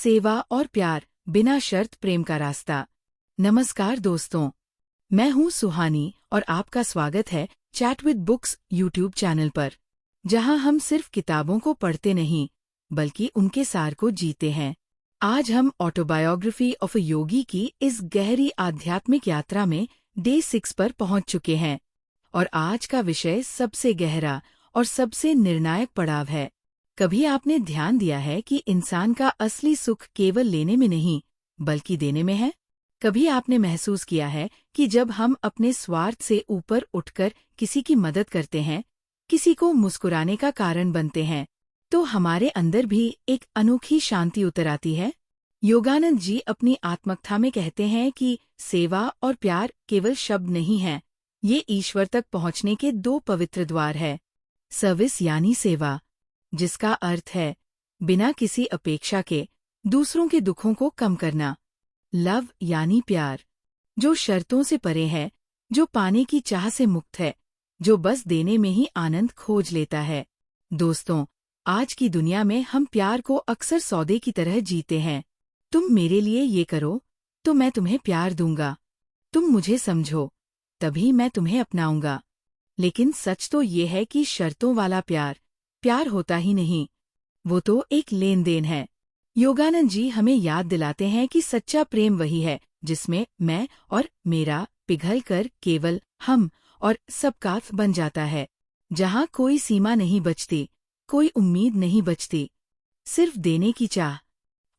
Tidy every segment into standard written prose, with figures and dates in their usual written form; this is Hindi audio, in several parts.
सेवा और प्यार, बिना शर्त प्रेम का रास्ता। नमस्कार दोस्तों, मैं हूं सुहानी और आपका स्वागत है chat with books YouTube channel पर, जहां हम सिर्फ किताबों को पढ़ते नहीं बल्कि उनके सार को जीते हैं। आज हम ऑटोबायोग्राफी ऑफ अ योगी की इस गहरी आध्यात्मिक यात्रा में डे 6 पर पहुंच चुके हैं और आज का विषय सबसे गहरा और सबसे निर्णायक पड़ाव है। कभी आपने ध्यान दिया है कि इंसान का असली सुख केवल लेने में नहीं बल्कि देने में है? कभी आपने महसूस किया है कि जब हम अपने स्वार्थ से ऊपर उठकर किसी की मदद करते हैं, किसी को मुस्कुराने का कारण बनते हैं, तो हमारे अंदर भी एक अनोखी शांति उतर आती है? योगानंद जी अपनी आत्मकथा में कहते हैं कि सेवा और प्यार केवल शब्द नहीं हैं, ये ईश्वर तक पहुंचने के दो पवित्र द्वार है। सर्विस यानी सेवा, जिसका अर्थ है बिना किसी अपेक्षा के दूसरों के दुखों को कम करना। लव यानी प्यार, जो शर्तों से परे है, जो पाने की चाह से मुक्त है, जो बस देने में ही आनंद खोज लेता है। दोस्तों, आज की दुनिया में हम प्यार को अक्सर सौदे की तरह जीते हैं। तुम मेरे लिए ये करो तो मैं तुम्हें प्यार दूंगा, तुम मुझे समझो तभी मैं तुम्हें अपनाऊंगा। लेकिन सच तो ये है कि शर्तों वाला प्यार प्यार होता ही नहीं, वो तो एक लेन देन है। योगानंद जी हमें याद दिलाते हैं कि सच्चा प्रेम वही है जिसमें मैं और मेरा पिघलकर केवल हम और सबका बन जाता है, जहाँ कोई सीमा नहीं बचती, कोई उम्मीद नहीं बचती, सिर्फ देने की चाह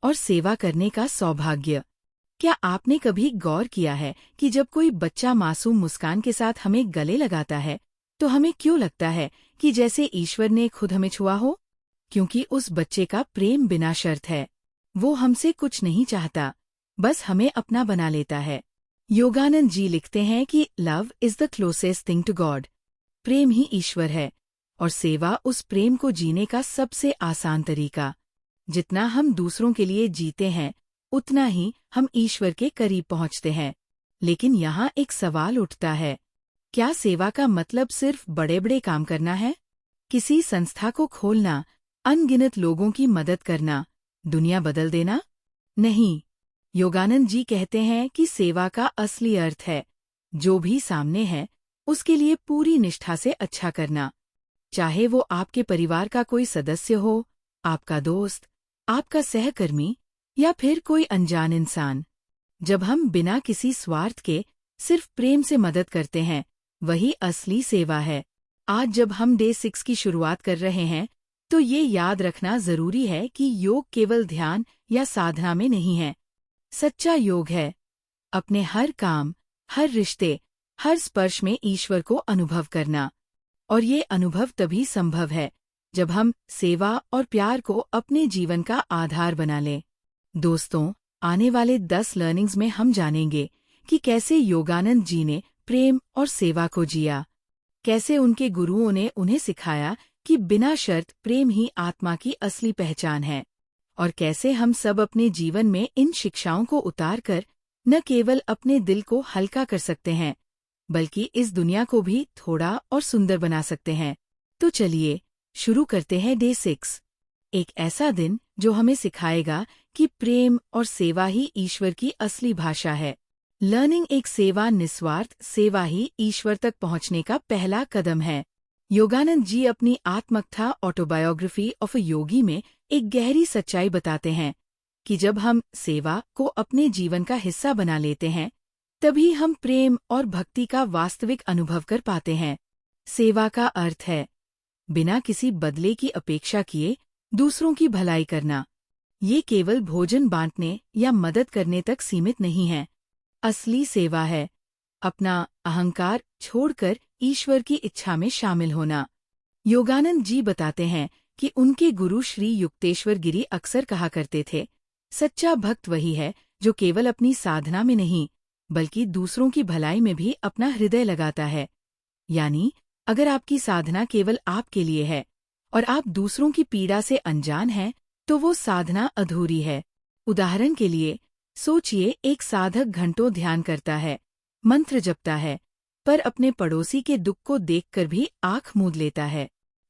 और सेवा करने का सौभाग्य। क्या आपने कभी गौर किया है कि जब कोई बच्चा मासूम मुस्कान के साथ हमें गले लगाता है तो हमें क्यों लगता है कि जैसे ईश्वर ने खुद हमें छुआ हो? क्योंकि उस बच्चे का प्रेम बिना शर्त है। वो हमसे कुछ नहीं चाहता, बस हमें अपना बना लेता है। योगानंद जी लिखते हैं कि love is the closest thing to God. प्रेम ही ईश्वर है और सेवा उस प्रेम को जीने का सबसे आसान तरीका। जितना हम दूसरों के लिए जीते हैं, उतना ही हम ईश्वर के करीब पहुंचते हैं। लेकिन यहाँ एक सवाल उठता है, क्या सेवा का मतलब सिर्फ बड़े बड़े काम करना है? किसी संस्था को खोलना, अनगिनत लोगों की मदद करना, दुनिया बदल देना? नहीं, योगानंद जी कहते हैं कि सेवा का असली अर्थ है जो भी सामने है उसके लिए पूरी निष्ठा से अच्छा करना। चाहे वो आपके परिवार का कोई सदस्य हो, आपका दोस्त, आपका सहकर्मी या फिर कोई अनजान इंसान। जब हम बिना किसी स्वार्थ के सिर्फ प्रेम से मदद करते हैं, वही असली सेवा है। आज जब हम डे 6 की शुरुआत कर रहे हैं तो ये याद रखना जरूरी है कि योग केवल ध्यान या साधना में नहीं है। सच्चा योग है अपने हर काम, हर रिश्ते, हर स्पर्श में ईश्वर को अनुभव करना। और ये अनुभव तभी संभव है जब हम सेवा और प्यार को अपने जीवन का आधार बना लें। दोस्तों, आने वाले 10 लर्निंग्स में हम जानेंगे कि कैसे योगानंद जी ने प्रेम और सेवा को जिया, कैसे उनके गुरुओं ने उन्हें सिखाया कि बिना शर्त प्रेम ही आत्मा की असली पहचान है, और कैसे हम सब अपने जीवन में इन शिक्षाओं को उतारकर न केवल अपने दिल को हल्का कर सकते हैं बल्कि इस दुनिया को भी थोड़ा और सुंदर बना सकते हैं। तो चलिए शुरू करते हैं डे 6, एक ऐसा दिन जो हमें सिखाएगा कि प्रेम और सेवा ही ईश्वर की असली भाषा है। लर्निंग एक सेवा, निस्वार्थ सेवा ही ईश्वर तक पहुंचने का पहला कदम है। योगानंद जी अपनी आत्मकथा ऑटोबायोग्राफी ऑफ अ योगी में एक गहरी सच्चाई बताते हैं कि जब हम सेवा को अपने जीवन का हिस्सा बना लेते हैं, तभी हम प्रेम और भक्ति का वास्तविक अनुभव कर पाते हैं। सेवा का अर्थ है बिना किसी बदले की अपेक्षा किए दूसरों की भलाई करना। ये केवल भोजन बांटने या मदद करने तक सीमित नहीं है। असली सेवा है अपना अहंकार छोड़कर ईश्वर की इच्छा में शामिल होना। योगानंद जी बताते हैं कि उनके गुरु श्री युक्तेश्वर गिरी अक्सर कहा करते थे, सच्चा भक्त वही है जो केवल अपनी साधना में नहीं बल्कि दूसरों की भलाई में भी अपना हृदय लगाता है। यानी अगर आपकी साधना केवल आपके लिए है और आप दूसरों की पीड़ा से अनजान हैं, तो वो साधना अधूरी है। उदाहरण के लिए सोचिए, एक साधक घंटों ध्यान करता है, मंत्र जपता है, पर अपने पड़ोसी के दुख को देखकर भी आंख मूंद लेता है।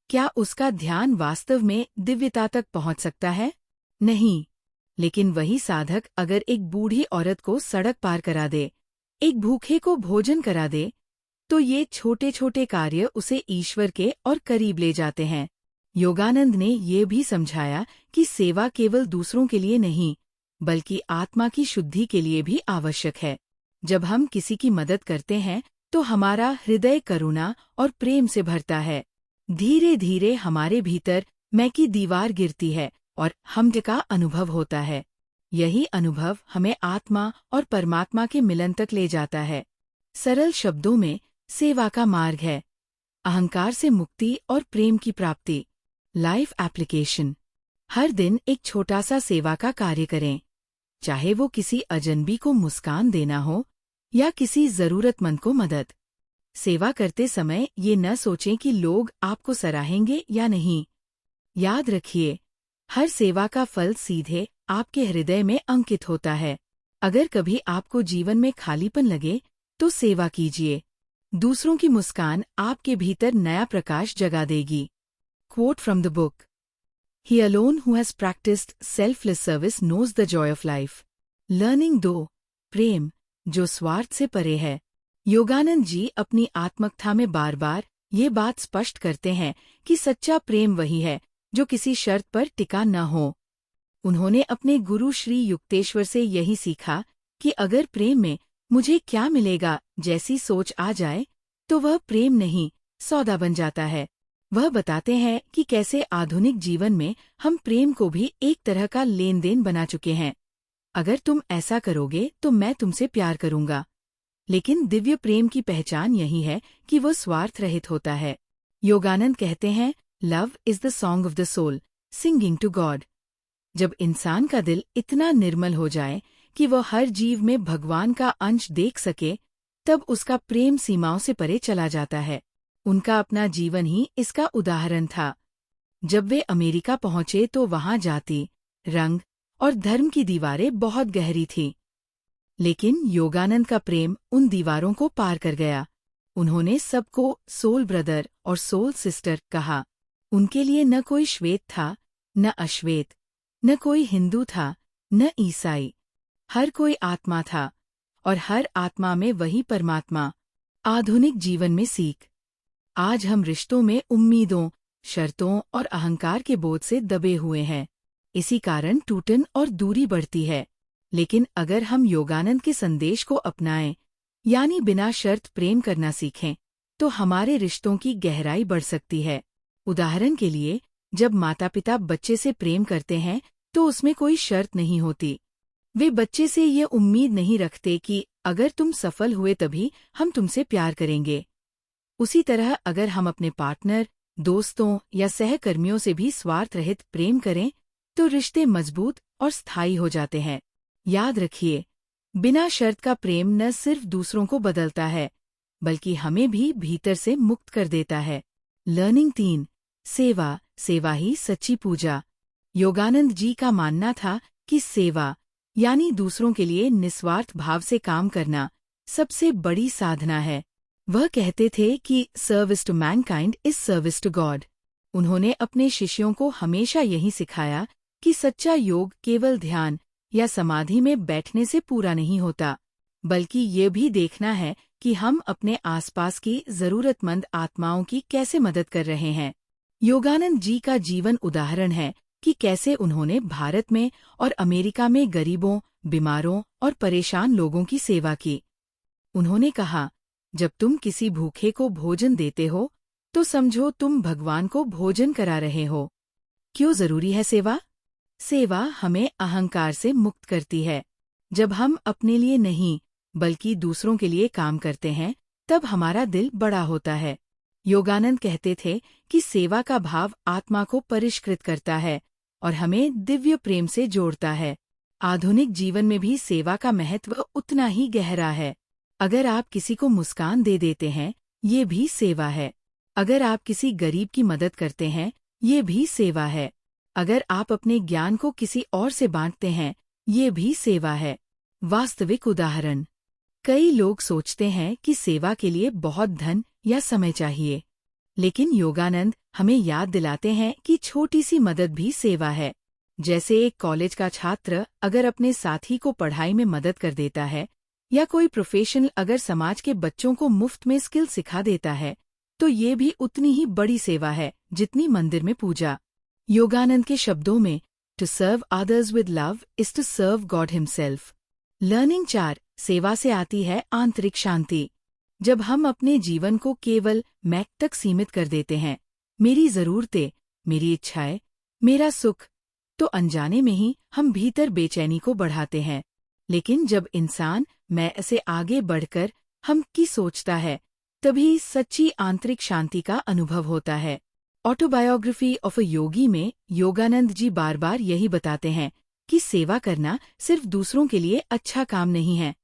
क्या उसका ध्यान वास्तव में दिव्यता तक पहुंच सकता है? नहीं। लेकिन वही साधक अगर एक बूढ़ी औरत को सड़क पार करा दे, एक भूखे को भोजन करा दे, तो ये छोटे छोटे कार्य उसे ईश्वर के और करीब ले जाते हैं। योगानंद ने ये भी समझाया कि सेवा केवल दूसरों के लिए नहीं, बल्कि आत्मा की शुद्धि के लिए भी आवश्यक है। जब हम किसी की मदद करते हैं तो हमारा हृदय करुणा और प्रेम से भरता है। धीरे धीरे हमारे भीतर मैं की दीवार गिरती है और हम का अनुभव होता है। यही अनुभव हमें आत्मा और परमात्मा के मिलन तक ले जाता है। सरल शब्दों में सेवा का मार्ग है अहंकार से मुक्ति और प्रेम की प्राप्ति। Life application. हर दिन एक छोटा सा सेवा का कार्य करें, चाहे वो किसी अजनबी को मुस्कान देना हो या किसी जरूरतमंद को मदद। सेवा करते समय ये न सोचें कि लोग आपको सराहेंगे या नहीं। याद रखिए, हर सेवा का फल सीधे आपके हृदय में अंकित होता है। अगर कभी आपको जीवन में खालीपन लगे तो सेवा कीजिए। दूसरों की मुस्कान आपके भीतर नया प्रकाश जगा देगी। Quote from the book. He alone who has practiced selfless service knows the joy of life. Learning दो, प्रेम जो स्वार्थ से परे है। योगानंद जी अपनी आत्मकथा में बार बार ये बात स्पष्ट करते हैं कि सच्चा प्रेम वही है जो किसी शर्त पर टिका न हो। उन्होंने अपने गुरु श्री युक्तेश्वर से यही सीखा कि अगर प्रेम में मुझे क्या मिलेगा जैसी सोच आ जाए तो वह प्रेम नहीं, सौदा बन जाता है। वह बताते हैं कि कैसे आधुनिक जीवन में हम प्रेम को भी एक तरह का लेन देन बना चुके हैं। अगर तुम ऐसा करोगे तो मैं तुमसे प्यार करूंगा। लेकिन दिव्य प्रेम की पहचान यही है कि वह स्वार्थ रहित होता है। योगानंद कहते हैं, love is the song of the soul, singing to God. जब इंसान का दिल इतना निर्मल हो जाए कि वह हर जीव में भगवान का अंश देख सके, तब उसका प्रेम सीमाओं से परे चला जाता है। उनका अपना जीवन ही इसका उदाहरण था। जब वे अमेरिका पहुंचे तो वहां जाति, रंग और धर्म की दीवारें बहुत गहरी थीं। लेकिन योगानंद का प्रेम उन दीवारों को पार कर गया। उन्होंने सबको सोल ब्रदर और सोल सिस्टर कहा। उनके लिए न कोई श्वेत था, न अश्वेत, न कोई हिंदू था, न ईसाई। हर कोई आत्मा था और हर आत्मा में वही परमात्मा। आधुनिक जीवन में सीख। आज हम रिश्तों में उम्मीदों, शर्तों और अहंकार के बोझ से दबे हुए हैं। इसी कारण टूटन और दूरी बढ़ती है। लेकिन अगर हम योगानंद के संदेश को अपनाएं, यानी बिना शर्त प्रेम करना सीखें, तो हमारे रिश्तों की गहराई बढ़ सकती है। उदाहरण के लिए, जब माता पिता बच्चे से प्रेम करते हैं तो उसमें कोई शर्त नहीं होती। वे बच्चे से ये उम्मीद नहीं रखते कि अगर तुम सफल हुए तभी हम तुमसे प्यार करेंगे। उसी तरह अगर हम अपने पार्टनर, दोस्तों या सहकर्मियों से भी स्वार्थ रहित प्रेम करें तो रिश्ते मजबूत और स्थायी हो जाते हैं। याद रखिए, बिना शर्त का प्रेम न सिर्फ दूसरों को बदलता है, बल्कि हमें भी भीतर से मुक्त कर देता है। लर्निंग 3, सेवा, सेवा ही सच्ची पूजा। योगानंद जी का मानना था कि सेवा, यानी दूसरों के लिए निस्वार्थ भाव से काम करना, सबसे बड़ी साधना है। वह कहते थे कि service to mankind is service to God. उन्होंने अपने शिष्यों को हमेशा यही सिखाया कि सच्चा योग केवल ध्यान या समाधि में बैठने से पूरा नहीं होता, बल्कि ये भी देखना है कि हम अपने आसपास की जरूरतमंद आत्माओं की कैसे मदद कर रहे हैं। योगानंद जी का जीवन उदाहरण है कि कैसे उन्होंने भारत में और अमेरिका में गरीबों, बीमारों और परेशान लोगों की सेवा की। उन्होंने कहा, जब तुम किसी भूखे को भोजन देते हो तो समझो तुम भगवान को भोजन करा रहे हो। क्यों जरूरी है सेवा? सेवा हमें अहंकार से मुक्त करती है। जब हम अपने लिए नहीं बल्कि दूसरों के लिए काम करते हैं, तब हमारा दिल बड़ा होता है। योगानंद कहते थे कि सेवा का भाव आत्मा को परिष्कृत करता है और हमें दिव्य प्रेम से जोड़ता है। आधुनिक जीवन में भी सेवा का महत्व उतना ही गहरा है। अगर आप किसी को मुस्कान दे देते हैं, ये भी सेवा है। अगर आप किसी गरीब की मदद करते हैं, ये भी सेवा है। अगर आप अपने ज्ञान को किसी और से बांटते हैं, ये भी सेवा है। वास्तविक उदाहरण। कई लोग सोचते हैं कि सेवा के लिए बहुत धन या समय चाहिए, लेकिन योगानंद हमें याद दिलाते हैं कि छोटी सी मदद भी सेवा है। जैसे एक कॉलेज का छात्र अगर अपने साथी को पढ़ाई में मदद कर देता है, या कोई प्रोफेशनल अगर समाज के बच्चों को मुफ्त में स्किल सिखा देता है, तो ये भी उतनी ही बड़ी सेवा है जितनी मंदिर में पूजा। योगानंद के शब्दों में, to serve others with love is to serve God himself. Learning 4, सेवा से आती है आंतरिक शांति। जब हम अपने जीवन को केवल मैं तक सीमित कर देते हैं, मेरी जरूरतें, मेरी इच्छाएं, मेरा सुख, तो अनजाने में ही हम भीतर बेचैनी को बढ़ाते हैं। लेकिन जब इंसान मैं से आगे बढ़कर हम की सोचता है, तभी सच्ची आंतरिक शांति का अनुभव होता है। ऑटोबायोग्राफी ऑफ अ योगी में योगानंद जी बार बार यही बताते हैं कि सेवा करना सिर्फ दूसरों के लिए अच्छा काम नहीं है,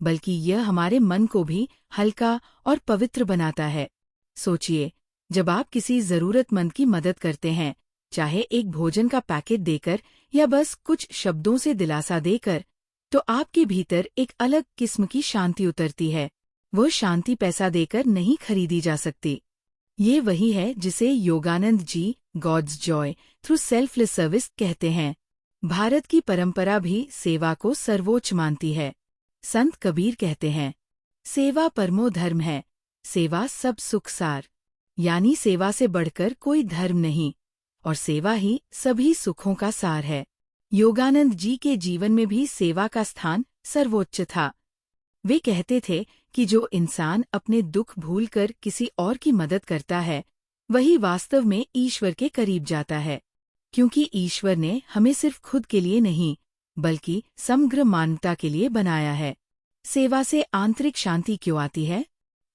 बल्कि यह हमारे मन को भी हल्का और पवित्र बनाता है। सोचिए, जब आप किसी जरूरतमंद की मदद करते हैं, चाहे एक भोजन का पैकेट देकर या बस कुछ शब्दों से दिलासा देकर, तो आपके भीतर एक अलग किस्म की शांति उतरती है। वो शांति पैसा देकर नहीं खरीदी जा सकती। ये वही है जिसे Yogananda ji God's joy through selfless service कहते हैं। भारत की परंपरा भी सेवा को सर्वोच्च मानती है। संत कबीर कहते हैं, सेवा परमो धर्म है, सेवा सब सुख सार। यानी सेवा से बढ़कर कोई धर्म नहीं, और सेवा ही सभी सुखों का सार है। योगानंद जी के जीवन में भी सेवा का स्थान सर्वोच्च था। वे कहते थे कि जो इंसान अपने दुख भूलकर किसी और की मदद करता है, वही वास्तव में ईश्वर के करीब जाता है, क्योंकि ईश्वर ने हमें सिर्फ खुद के लिए नहीं, बल्कि समग्र मानवता के लिए बनाया है। सेवा से आंतरिक शांति क्यों आती है?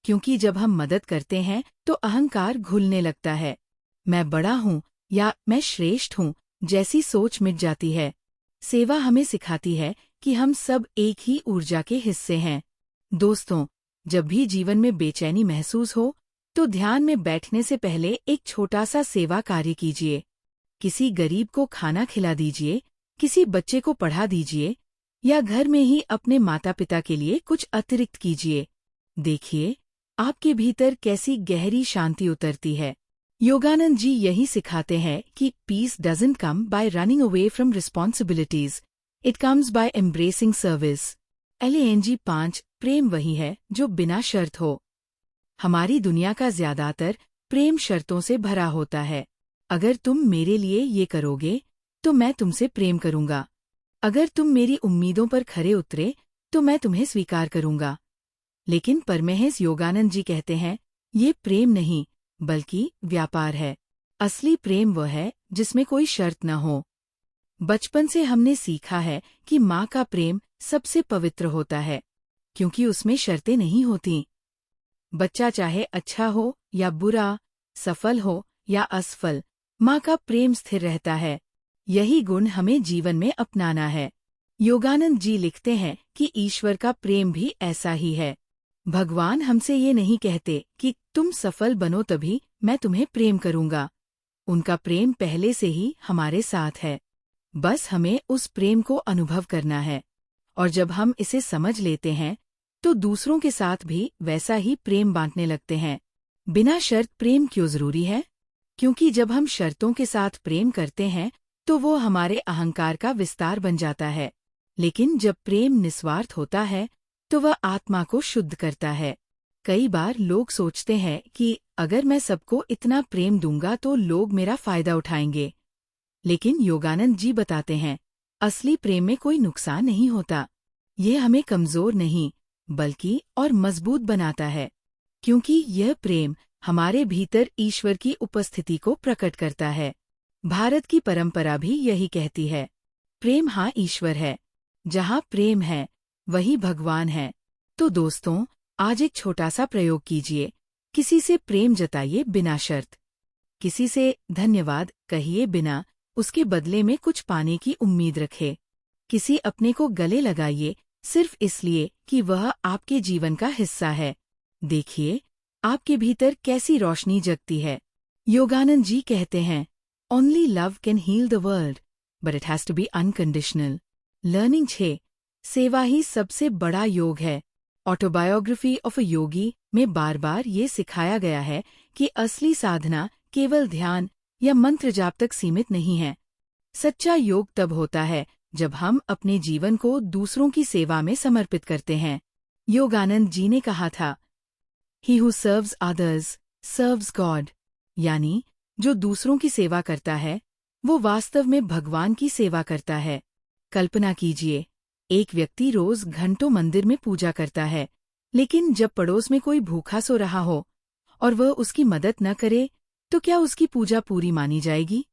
क्योंकि जब हम मदद करते हैं तो अहंकार घुलने लगता है। मैं बड़ा हूँ या मैं श्रेष्ठ हूँ जैसी सोच मिट जाती है। सेवा हमें सिखाती है कि हम सब एक ही ऊर्जा के हिस्से हैं। दोस्तों, जब भी जीवन में बेचैनी महसूस हो, तो ध्यान में बैठने से पहले एक छोटा सा सेवा कार्य कीजिए। किसी गरीब को खाना खिला दीजिए, किसी बच्चे को पढ़ा दीजिए, या घर में ही अपने माता पिता के लिए कुछ अतिरिक्त कीजिए। देखिए, आपके भीतर कैसी गहरी शांति उतरती है। योगानंद जी यही सिखाते हैं कि peace doesn't come by running away from responsibilities, it comes by embracing service. LANG 5, प्रेम वही है जो बिना शर्त हो। हमारी दुनिया का ज्यादातर प्रेम शर्तों से भरा होता है। अगर तुम मेरे लिए ये करोगे, तो मैं तुमसे प्रेम करूंगा। अगर तुम मेरी उम्मीदों पर खरे उतरे, तो मैं तुम्हें स्वीकार करूंगा। लेकिन परमहंस योगानंद जी कहते हैं, ये प्रेम नहीं, बल्कि व्यापार है। असली प्रेम वह है जिसमें कोई शर्त न हो। बचपन से हमने सीखा है कि माँ का प्रेम सबसे पवित्र होता है, क्योंकि उसमें शर्तें नहीं होती। बच्चा चाहे अच्छा हो या बुरा, सफल हो या असफल, माँ का प्रेम स्थिर रहता है। यही गुण हमें जीवन में अपनाना है। योगानंद जी लिखते हैं कि ईश्वर का प्रेम भी ऐसा ही है। भगवान हमसे ये नहीं कहते कि तुम सफल बनो तभी मैं तुम्हें प्रेम करूंगा। उनका प्रेम पहले से ही हमारे साथ है, बस हमें उस प्रेम को अनुभव करना है। और जब हम इसे समझ लेते हैं, तो दूसरों के साथ भी वैसा ही प्रेम बांटने लगते हैं। बिना शर्त प्रेम क्यों जरूरी है? क्योंकि जब हम शर्तों के साथ प्रेम करते हैं, तो वो हमारे अहंकार का विस्तार बन जाता है। लेकिन जब प्रेम निस्वार्थ होता है, तो वह आत्मा को शुद्ध करता है। कई बार लोग सोचते हैं कि अगर मैं सबको इतना प्रेम दूंगा तो लोग मेरा फायदा उठाएंगे। लेकिन योगानंद जी बताते हैं, असली प्रेम में कोई नुकसान नहीं होता। यह हमें कमजोर नहीं, बल्कि और मजबूत बनाता है, क्योंकि यह प्रेम हमारे भीतर ईश्वर की उपस्थिति को प्रकट करता है। भारत की परंपरा भी यही कहती है, प्रेम हाँ ईश्वर है। जहाँ प्रेम है, वही भगवान है। तो दोस्तों, आज एक छोटा सा प्रयोग कीजिए। किसी से प्रेम जताइए बिना शर्त। किसी से धन्यवाद कहिए बिना उसके बदले में कुछ पाने की उम्मीद रखे। किसी अपने को गले लगाइए सिर्फ इसलिए कि वह आपके जीवन का हिस्सा है। देखिए, आपके भीतर कैसी रोशनी जगती है। योगानंद जी कहते हैं, only love can heal the world, but it has to be unconditional. Learning 6, सेवा ही सबसे बड़ा योग है। ऑटोबायोग्राफी ऑफ अ योगी में बार बार ये सिखाया गया है कि असली साधना केवल ध्यान या मंत्र जाप तक सीमित नहीं है। सच्चा योग तब होता है जब हम अपने जीवन को दूसरों की सेवा में समर्पित करते हैं। योगानंद जी ने कहा था, He who serves others serves God, यानी जो दूसरों की सेवा करता है वो वास्तव में भगवान की सेवा करता है। कल्पना कीजिए, एक व्यक्ति रोज घंटों मंदिर में पूजा करता है, लेकिन जब पड़ोस में कोई भूखा सो रहा हो और वह उसकी मदद न करे, तो क्या उसकी पूजा पूरी मानी जाएगी?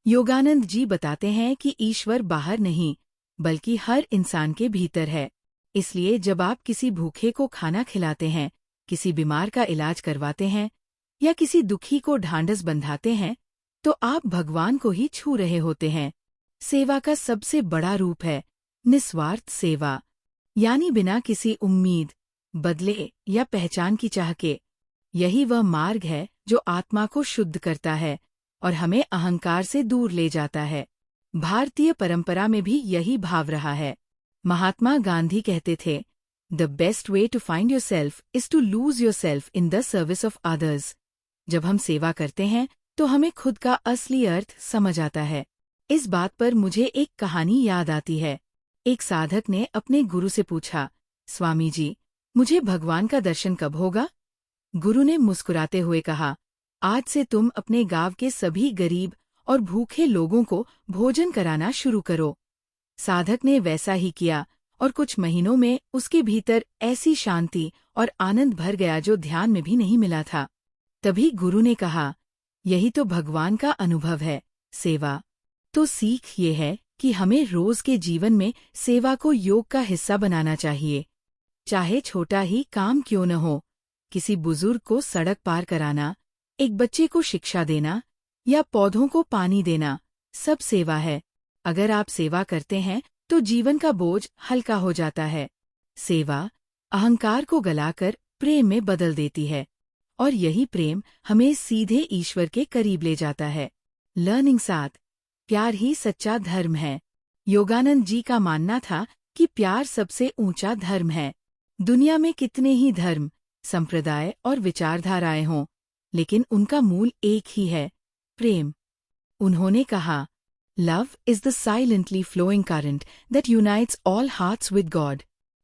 योगानंद जी बताते हैं कि ईश्वर बाहर नहीं, बल्कि हर इंसान के भीतर है। इसलिए जब आप किसी भूखे को खाना खिलाते हैं, किसी बीमार का इलाज करवाते हैं या किसी दुखी को ढांढस बंधाते हैं, तो आप भगवान को ही छू रहे होते हैं। सेवा का सबसे बड़ा रूप है निस्वार्थ सेवा, यानी बिना किसी उम्मीद, बदले या पहचान की चाह के। यही वह मार्ग है जो आत्मा को शुद्ध करता है और हमें अहंकार से दूर ले जाता है। भारतीय परंपरा में भी यही भाव रहा है। महात्मा गांधी कहते थे, the best way to find yourself is to lose yourself in the service of others. जब हम सेवा करते हैं तो हमें खुद का असली अर्थ समझ आता है। इस बात पर मुझे एक कहानी याद आती है। एक साधक ने अपने गुरु से पूछा, स्वामी जी, मुझे भगवान का दर्शन कब होगा? गुरु ने मुस्कुराते हुए कहा, आज से तुम अपने गांव के सभी गरीब और भूखे लोगों को भोजन कराना शुरू करो। साधक ने वैसा ही किया और कुछ महीनों में उसके भीतर ऐसी शांति और आनंद भर गया जो ध्यान में भी नहीं मिला था। तभी गुरु ने कहा, यही तो भगवान का अनुभव है, सेवा। तो सीख ये है कि हमें रोज के जीवन में सेवा को योग का हिस्सा बनाना चाहिए। चाहे छोटा ही काम क्यों न हो, किसी बुजुर्ग को सड़क पार कराना, एक बच्चे को शिक्षा देना या पौधों को पानी देना, सब सेवा है। अगर आप सेवा करते हैं तो जीवन का बोझ हल्का हो जाता है। सेवा अहंकार को गलाकर प्रेम में बदल देती है और यही प्रेम हमें सीधे ईश्वर के करीब ले जाता है। लर्निंग 7, प्यार ही सच्चा धर्म है। योगानंद जी का मानना था कि प्यार सबसे ऊंचा धर्म है। दुनिया में कितने ही धर्म, संप्रदाय और विचारधाराएं हों, लेकिन उनका मूल एक ही है, प्रेम। उन्होंने कहा, love is the silently flowing current that unites all hearts with God,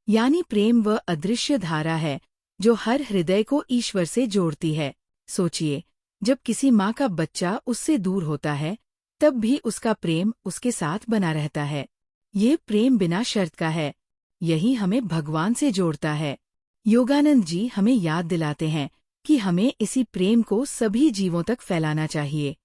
यानी प्रेम वह अदृश्य धारा है जो हर हृदय को ईश्वर से जोड़ती है। सोचिए, जब किसी माँ का बच्चा उससे दूर होता है, तब भी उसका प्रेम उसके साथ बना रहता है। ये प्रेम बिना शर्त का है। यही हमें भगवान से जोड़ता है। योगानंद जी हमें याद दिलाते हैं कि हमें इसी प्रेम को सभी जीवों तक फैलाना चाहिए।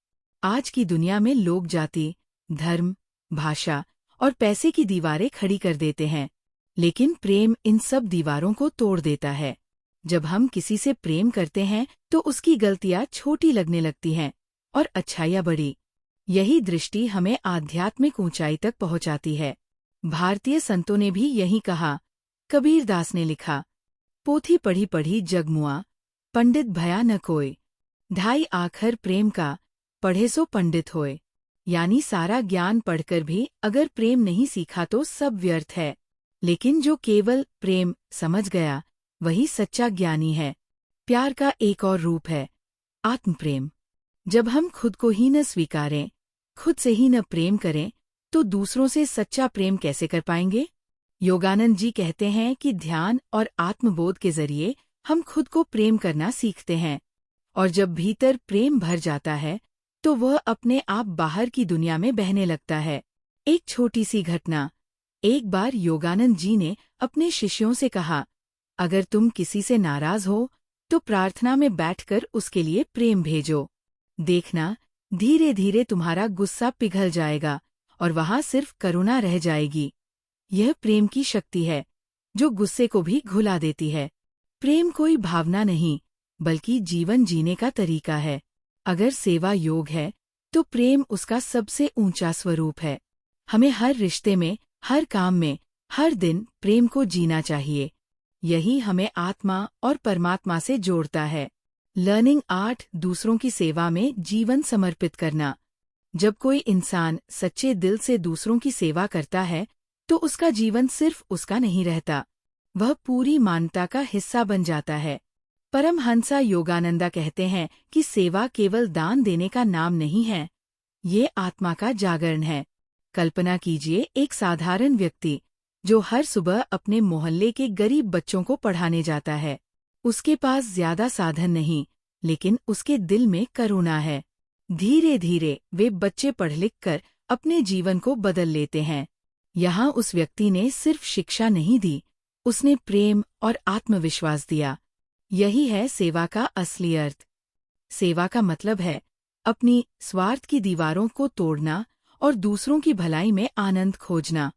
आज की दुनिया में लोग जाति, धर्म, भाषा और पैसे की दीवारें खड़ी कर देते हैं, लेकिन प्रेम इन सब दीवारों को तोड़ देता है। जब हम किसी से प्रेम करते हैं तो उसकी गलतियां छोटी लगने लगती हैं और अच्छाइयां बड़ी। यही दृष्टि हमें आध्यात्मिक ऊंचाई तक पहुंचाती है। भारतीय संतों ने भी यही कहा। कबीर दास ने लिखा, पोथी पढ़ी पढ़ी जग मुआ, पंडित भया न कोय, ढाई आखर प्रेम का, पढ़े सो पंडित होए। यानी सारा ज्ञान पढ़कर भी अगर प्रेम नहीं सीखा तो सब व्यर्थ है, लेकिन जो केवल प्रेम समझ गया वही सच्चा ज्ञानी है। प्यार का एक और रूप है आत्मप्रेम। जब हम खुद को ही न स्वीकारें, खुद से ही न प्रेम करें, तो दूसरों से सच्चा प्रेम कैसे कर पाएंगे? योगानंद जी कहते हैं कि ध्यान और आत्मबोध के जरिए हम खुद को प्रेम करना सीखते हैं, और जब भीतर प्रेम भर जाता है तो वह अपने आप बाहर की दुनिया में बहने लगता है। एक छोटी सी घटना। एक बार योगानंद जी ने अपने शिष्यों से कहा, अगर तुम किसी से नाराज हो तो प्रार्थना में बैठकर उसके लिए प्रेम भेजो। देखना, धीरे धीरे तुम्हारा गुस्सा पिघल जाएगा और वहां सिर्फ करुणा रह जाएगी। यह प्रेम की शक्ति है जो गुस्से को भी घुला देती है। प्रेम कोई भावना नहीं, बल्कि जीवन जीने का तरीका है। अगर सेवा योग है तो प्रेम उसका सबसे ऊंचा स्वरूप है। हमें हर रिश्ते में, हर काम में, हर दिन प्रेम को जीना चाहिए। यही हमें आत्मा और परमात्मा से जोड़ता है। लर्निंग 8, दूसरों की सेवा में जीवन समर्पित करना। जब कोई इंसान सच्चे दिल से दूसरों की सेवा करता है तो उसका जीवन सिर्फ उसका नहीं रहता, वह पूरी मानवता का हिस्सा बन जाता है। परमहंसा योगानंदा कहते हैं कि सेवा केवल दान देने का नाम नहीं है, ये आत्मा का जागरण है। कल्पना कीजिए एक साधारण व्यक्ति जो हर सुबह अपने मोहल्ले के गरीब बच्चों को पढ़ाने जाता है। उसके पास ज्यादा साधन नहीं, लेकिन उसके दिल में करुणा है। धीरे धीरे वे बच्चे पढ़ लिख कर अपने जीवन को बदल लेते हैं। यहाँ उस व्यक्ति ने सिर्फ शिक्षा नहीं दी, उसने प्रेम और आत्मविश्वास दिया। यही है सेवा का असली अर्थ। सेवा का मतलब है अपनी स्वार्थ की दीवारों को तोड़ना और दूसरों की भलाई में आनंद खोजना।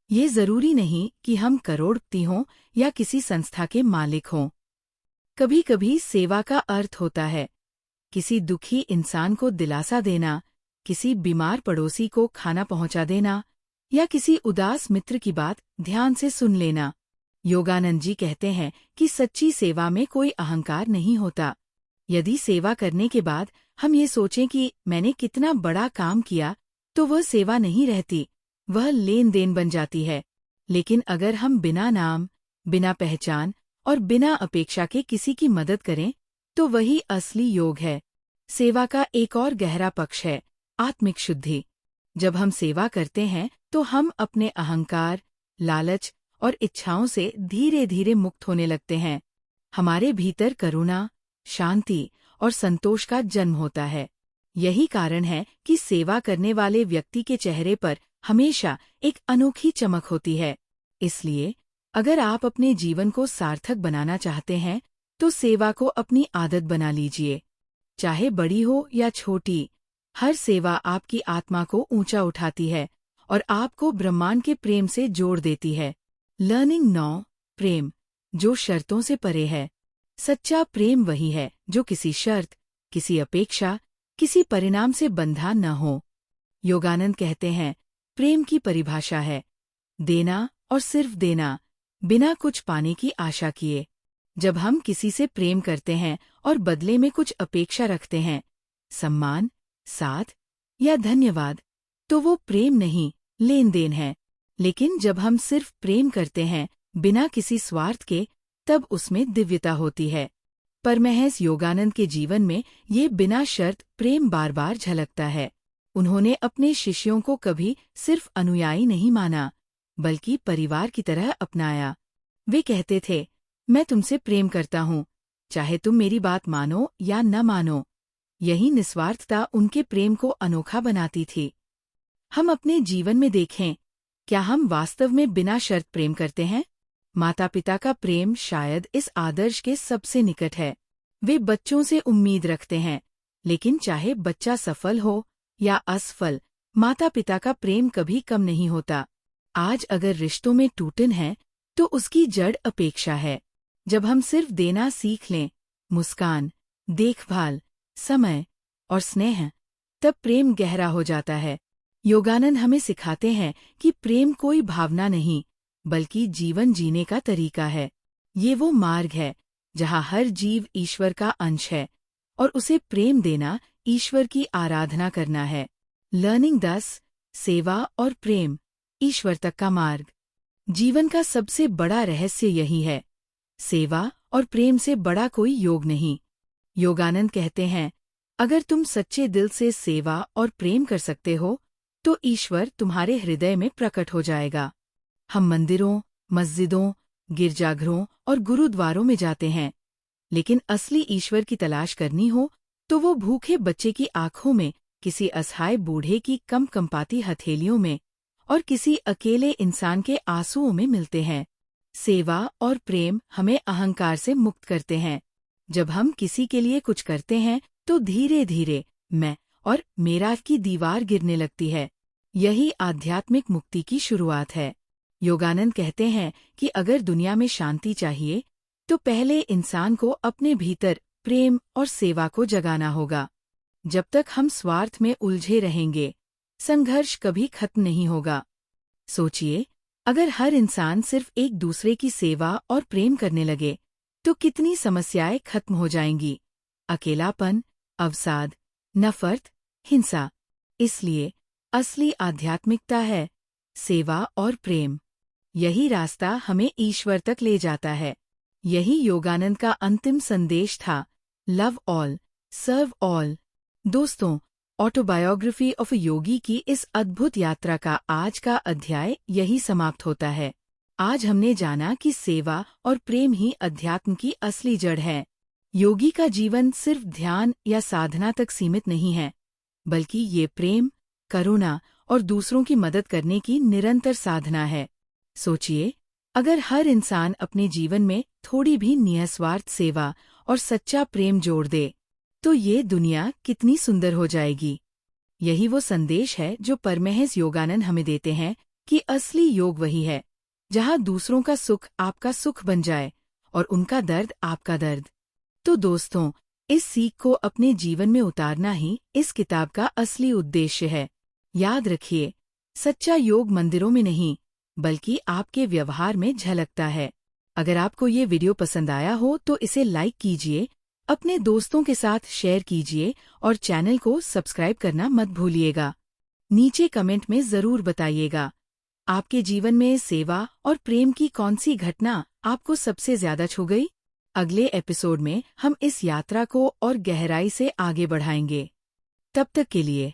ये जरूरी नहीं कि हम करोड़पति हों या किसी संस्था के मालिक हों। कभी कभी सेवा का अर्थ होता है किसी दुखी इंसान को दिलासा देना, किसी बीमार पड़ोसी को खाना पहुंचा देना या किसी उदास मित्र की बात ध्यान से सुन लेना। योगानंद जी कहते हैं कि सच्ची सेवा में कोई अहंकार नहीं होता। यदि सेवा करने के बाद हम ये सोचें कि मैंने कितना बड़ा काम किया, तो वह सेवा नहीं रहती, वह लेन देन बन जाती है। लेकिन अगर हम बिना नाम, बिना पहचान और बिना अपेक्षा के किसी की मदद करें, तो वही असली योग है। सेवा का एक और गहरा पक्ष है आत्मिक शुद्धि। जब हम सेवा करते हैं तो हम अपने अहंकार, लालच और इच्छाओं से धीरे धीरे मुक्त होने लगते हैं। हमारे भीतर करुणा, शांति और संतोष का जन्म होता है। यही कारण है कि सेवा करने वाले व्यक्ति के चेहरे पर हमेशा एक अनोखी चमक होती है। इसलिए अगर आप अपने जीवन को सार्थक बनाना चाहते हैं, तो सेवा को अपनी आदत बना लीजिए। चाहे बड़ी हो या छोटी, हर सेवा आपकी आत्मा को ऊंचा उठाती है और आपको ब्रह्मांड के प्रेम से जोड़ देती है। लर्निंग नाउ, प्रेम जो शर्तों से परे है। सच्चा प्रेम वही है जो किसी शर्त, किसी अपेक्षा, किसी परिणाम से बंधा न हो। योगानंद कहते हैं, प्रेम की परिभाषा है देना और सिर्फ देना, बिना कुछ पाने की आशा किए। जब हम किसी से प्रेम करते हैं और बदले में कुछ अपेक्षा रखते हैं, सम्मान, साथ या धन्यवाद, तो वो प्रेम नहीं, लेन देन है। लेकिन जब हम सिर्फ प्रेम करते हैं बिना किसी स्वार्थ के, तब उसमें दिव्यता होती है। परमहंस योगानंद के जीवन में ये बिना शर्त प्रेम बार बार झलकता है। उन्होंने अपने शिष्यों को कभी सिर्फ अनुयायी नहीं माना, बल्कि परिवार की तरह अपनाया। वे कहते थे, मैं तुमसे प्रेम करता हूँ, चाहे तुम मेरी बात मानो या न मानो। यही निस्वार्थता उनके प्रेम को अनोखा बनाती थी। हम अपने जीवन में देखें, क्या हम वास्तव में बिना शर्त प्रेम करते हैं? माता पिता का प्रेम शायद इस आदर्श के सबसे निकट है। वे बच्चों से उम्मीद रखते हैं, लेकिन चाहे बच्चा सफल हो या असफल, माता पिता का प्रेम कभी कम नहीं होता। आज अगर रिश्तों में टूटन है, तो उसकी जड़ अपेक्षा है। जब हम सिर्फ देना सीख लें, मुस्कान, देखभाल, समय और स्नेह, तब प्रेम गहरा हो जाता है। योगानंद हमें सिखाते हैं कि प्रेम कोई भावना नहीं, बल्कि जीवन जीने का तरीका है। ये वो मार्ग है जहाँ हर जीव ईश्वर का अंश है और उसे प्रेम देना ईश्वर की आराधना करना है। लर्निंग दस, सेवा और प्रेम, ईश्वर तक का मार्ग। जीवन का सबसे बड़ा रहस्य यही है। सेवा और प्रेम से बड़ा कोई योग नहीं। योगानंद कहते हैं, अगर तुम सच्चे दिल से सेवा और प्रेम कर सकते हो, तो ईश्वर तुम्हारे हृदय में प्रकट हो जाएगा। हम मंदिरों, मस्जिदों, गिरजाघरों और गुरुद्वारों में जाते हैं, लेकिन असली ईश्वर की तलाश करनी हो तो वो भूखे बच्चे की आंखों में, किसी असहाय बूढ़े की कंपकंपाती हथेलियों में और किसी अकेले इंसान के आंसुओं में मिलते हैं। सेवा और प्रेम हमें अहंकार से मुक्त करते हैं। जब हम किसी के लिए कुछ करते हैं तो धीरे धीरे मैं और मेरा की दीवार गिरने लगती है। यही आध्यात्मिक मुक्ति की शुरुआत है। योगानंद कहते हैं कि अगर दुनिया में शांति चाहिए, तो पहले इंसान को अपने भीतर प्रेम और सेवा को जगाना होगा। जब तक हम स्वार्थ में उलझे रहेंगे, संघर्ष कभी खत्म नहीं होगा। सोचिए, अगर हर इंसान सिर्फ एक दूसरे की सेवा और प्रेम करने लगे, तो कितनी समस्याएं खत्म हो जाएंगी। अकेलापन, अवसाद, नफरत, हिंसा। इसलिए असली आध्यात्मिकता है सेवा और प्रेम। यही रास्ता हमें ईश्वर तक ले जाता है। यही योगानंद का अंतिम संदेश था, लव ऑल, सर्व ऑल। दोस्तों, ऑटोबायोग्राफी ऑफ अ योगी की इस अद्भुत यात्रा का आज का अध्याय यही समाप्त होता है। आज हमने जाना कि सेवा और प्रेम ही अध्यात्म की असली जड़ है। योगी का जीवन सिर्फ ध्यान या साधना तक सीमित नहीं है, बल्कि ये प्रेम, करुणा और दूसरों की मदद करने की निरंतर साधना है। सोचिए, अगर हर इंसान अपने जीवन में थोड़ी भी निस्वार्थ सेवा और सच्चा प्रेम जोड़ दे, तो ये दुनिया कितनी सुंदर हो जाएगी। यही वो संदेश है जो परमहंस योगानंद हमें देते हैं कि असली योग वही है जहाँ दूसरों का सुख आपका सुख बन जाए और उनका दर्द आपका दर्द। तो दोस्तों, इस सीख को अपने जीवन में उतारना ही इस किताब का असली उद्देश्य है। याद रखिए, सच्चा योग मंदिरों में नहीं, बल्कि आपके व्यवहार में झलकता है। अगर आपको ये वीडियो पसंद आया हो तो इसे लाइक कीजिए, अपने दोस्तों के साथ शेयर कीजिए और चैनल को सब्सक्राइब करना मत भूलिएगा। नीचे कमेंट में जरूर बताइएगा, आपके जीवन में सेवा और प्रेम की कौन सी घटना आपको सबसे ज्यादा छू गई। अगले एपिसोड में हम इस यात्रा को और गहराई से आगे बढ़ाएंगे। तब तक के लिए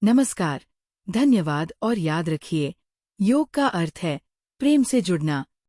नमस्कार, धन्यवाद और याद रखिए, योग का अर्थ है प्रेम से जुड़ना,